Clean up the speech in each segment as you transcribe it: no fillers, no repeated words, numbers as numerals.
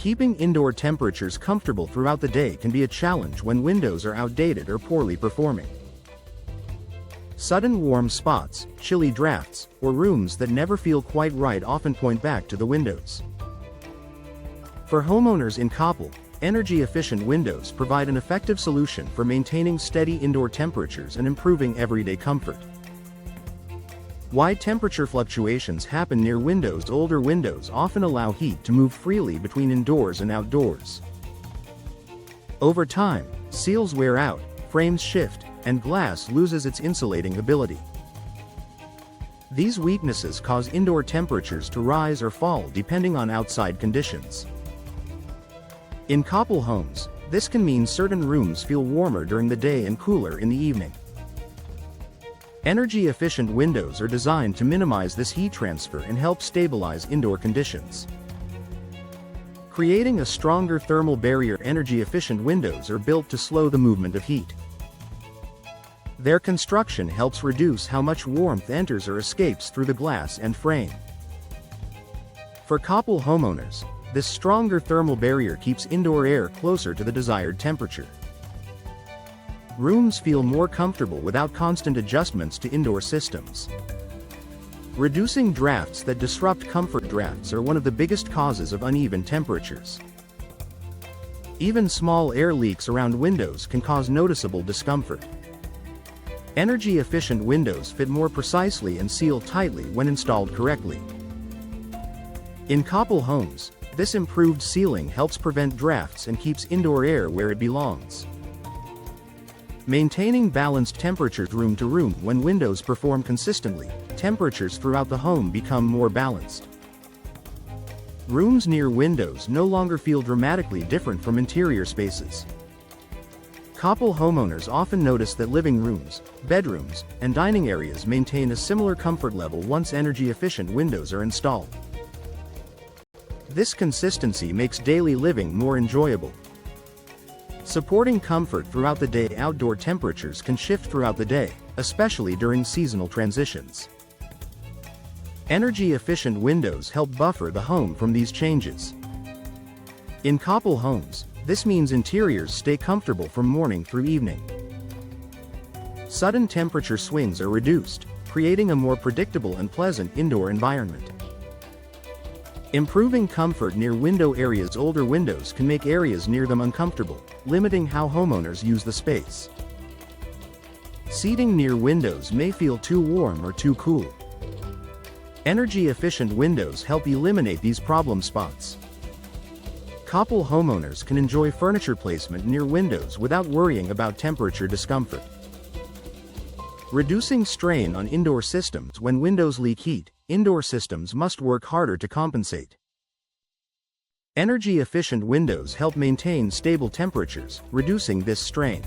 Keeping indoor temperatures comfortable throughout the day can be a challenge when windows are outdated or poorly performing. Sudden warm spots, chilly drafts, or rooms that never feel quite right often point back to the windows. For homeowners in Coppell, energy-efficient windows provide an effective solution for maintaining steady indoor temperatures and improving everyday comfort. Why temperature fluctuations happen near windows? Older windows often allow heat to move freely between indoors and outdoors. Over time, seals wear out, frames shift, and glass loses its insulating ability. These weaknesses cause indoor temperatures to rise or fall depending on outside conditions. In Coppell homes, this can mean certain rooms feel warmer during the day and cooler in the evening. Energy-efficient windows are designed to minimize this heat transfer and help stabilize indoor conditions. Creating a stronger thermal barrier, energy-efficient windows are built to slow the movement of heat. Their construction helps reduce how much warmth enters or escapes through the glass and frame. For Coppell homeowners, this stronger thermal barrier keeps indoor air closer to the desired temperature. Rooms feel more comfortable without constant adjustments to indoor systems. Reducing drafts that disrupt comfort. Drafts are one of the biggest causes of uneven temperatures. Even small air leaks around windows can cause noticeable discomfort. Energy-efficient windows fit more precisely and seal tightly when installed correctly. In Coppell homes, this improved sealing helps prevent drafts and keeps indoor air where it belongs. Maintaining balanced temperatures room to room. When windows perform consistently, temperatures throughout the home become more balanced. Rooms near windows no longer feel dramatically different from interior spaces. Coppell homeowners often notice that living rooms, bedrooms, and dining areas maintain a similar comfort level once energy-efficient windows are installed. This consistency makes daily living more enjoyable. Supporting comfort throughout the day. Outdoor temperatures can shift throughout the day, especially during seasonal transitions. Energy-efficient windows help buffer the home from these changes. In Coppell homes, this means interiors stay comfortable from morning through evening. Sudden temperature swings are reduced, creating a more predictable and pleasant indoor environment. Improving comfort near window areas. Older windows can make areas near them uncomfortable, limiting how homeowners use the space. Seating near windows may feel too warm or too cool. Energy-efficient windows help eliminate these problem spots. Coppell homeowners can enjoy furniture placement near windows without worrying about temperature discomfort. Reducing strain on indoor systems. When windows leak heat, indoor systems must work harder to compensate. Energy-efficient windows help maintain stable temperatures, reducing this strain.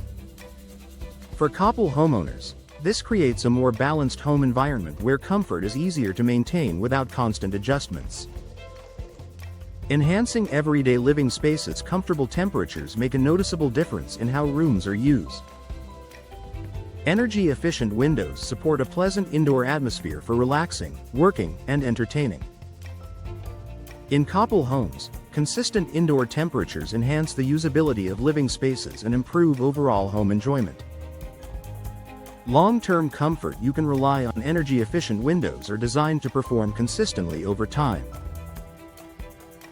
For Coppell homeowners, this creates a more balanced home environment where comfort is easier to maintain without constant adjustments. Enhancing everyday living spaces. Comfortable temperatures make a noticeable difference in how rooms are used. Energy-efficient windows support a pleasant indoor atmosphere for relaxing, working, and entertaining. In Coppell homes, consistent indoor temperatures enhance the usability of living spaces and improve overall home enjoyment. Long-term comfort. You can rely on energy-efficient windows are designed to perform consistently over time.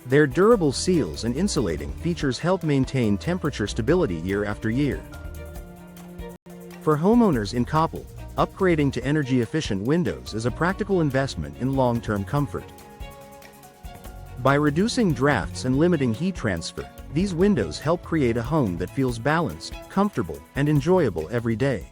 Their durable seals and insulating features help maintain temperature stability year after year. For homeowners in Coppell, upgrading to energy-efficient windows is a practical investment in long-term comfort. By reducing drafts and limiting heat transfer, these windows help create a home that feels balanced, comfortable, and enjoyable every day.